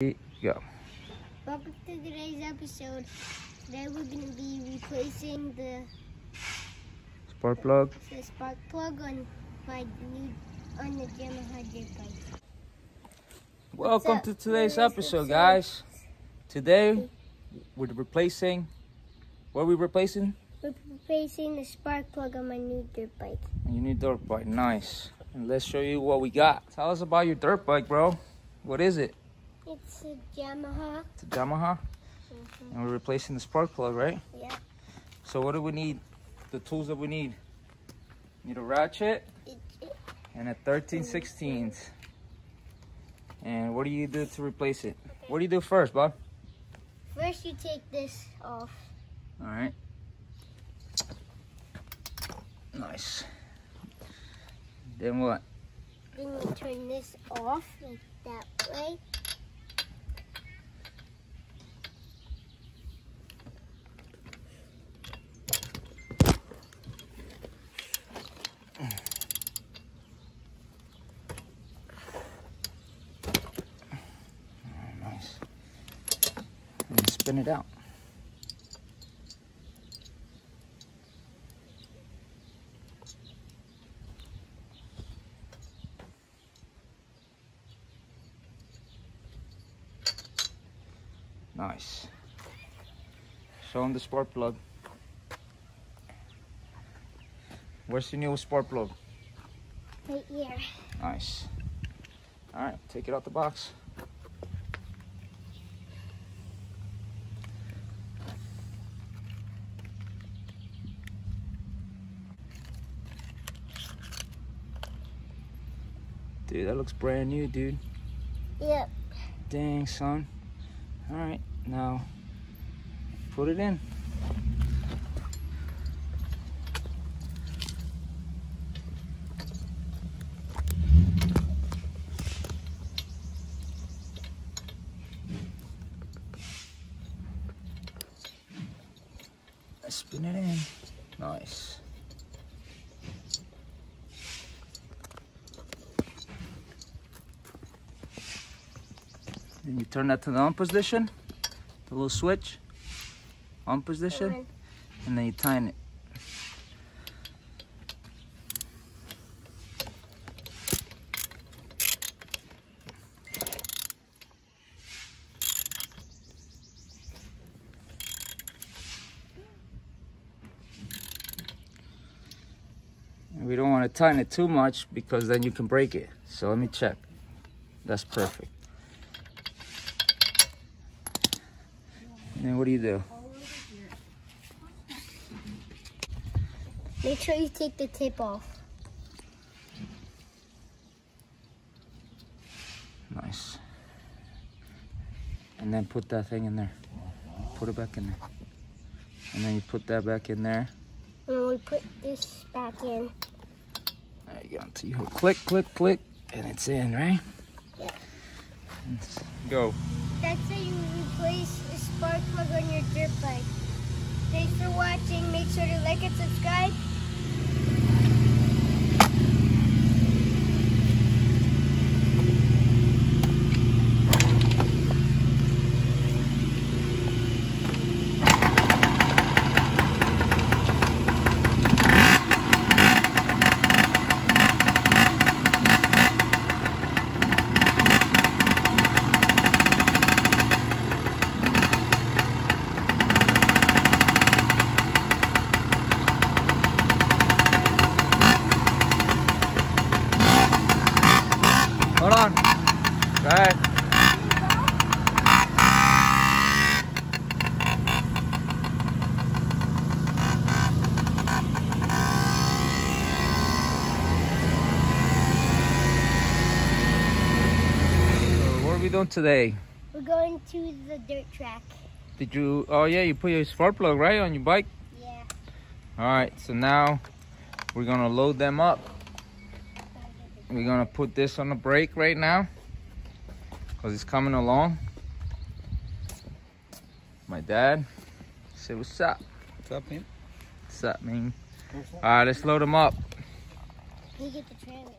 Go. Welcome to today's episode. Today we're going to be replacing the Spark plug. The spark plug on the Yamaha dirt bike. Welcome to today's episode, guys. Today we're replacing. What are we replacing? We're replacing the spark plug on my new dirt bike. Your new dirt bike, nice. And let's show you what we got. Tell us about your dirt bike, bro. What is it? It's a Yamaha. It's a Yamaha? And we're replacing the spark plug, right? Yeah. So what do we need? The tools that we need. Need a ratchet and a 13/16. And what do you do to replace it? Okay. What do you do first, bud? First you take this off. All right. Nice. Then what? Then you turn this off like that way. Nice. And spin it out. Nice. Show them the spark plug. Where's your new spark plug? Right here. Nice. All right, take it out the box. Dude, that looks brand new, dude. Yep. Dang, son. All right, now put it in. Spin it in. Nice. Then you turn that to the on position, the little switch, on position, and then you tighten it. And we don't want to tighten it too much because then you can break it. So let me check. That's perfect. And then what do you do? Make sure you take the tip off. Nice. And then put that thing in there. Put it back in there. And then you put that back in there. And then we put this back in. There you go. Until you click, click, click, and it's in, right? Yeah. Let's go. That's how you replace the spark plug on your dirt bike. Thanks for watching. Make sure to like and subscribe. Hold on. Go ahead. So what are we doing today? We're going to the dirt track. Did you, oh yeah, you put your spark plug, right, on your bike? Yeah. All right, so now we're gonna load them up. We're gonna put this on the brake right now because it's coming along. My dad, say what's up. What's up, man? What's up, man? All right, let's load them up. Can you get the trailer?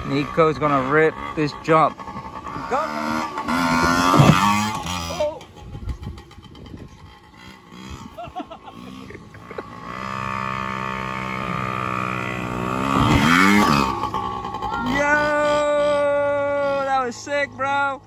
Nico's gonna rip this jump. Go! Oh. Yo! That was sick, bro.